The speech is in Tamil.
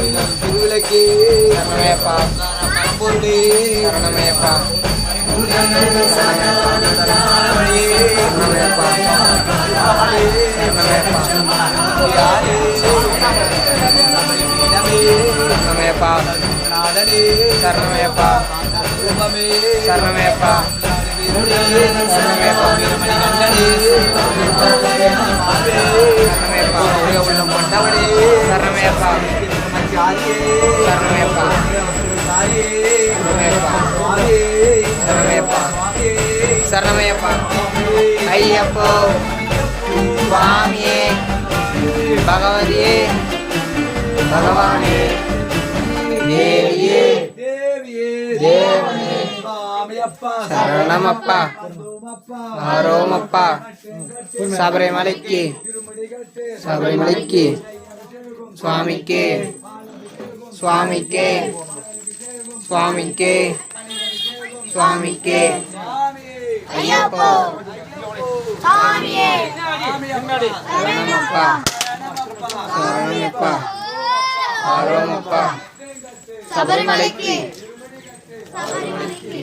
திருவிளக்கே சரணமேப்பா பொருளே சரணமேப்பா சரணமேப்பா சரணமேப்பா சரணமேப்பா சரணமேப்பா சரணமேப்பா ஐயப்போ சுவாமியே பகவதியே பகவானே தேவியே தேவனே சரணமப்பா ஆரோமப்பா சபரிமலைக்கு சபரிமலைக்கு சுவாமிக்கே சுவாமிக்கே சுவாமிக்கே சுவாமிக்கே ஐயப்போ சரணமப்பா சரணமப்பா ஆரோமப்பா சபரிமலைக்கு சபரிமலைக்கு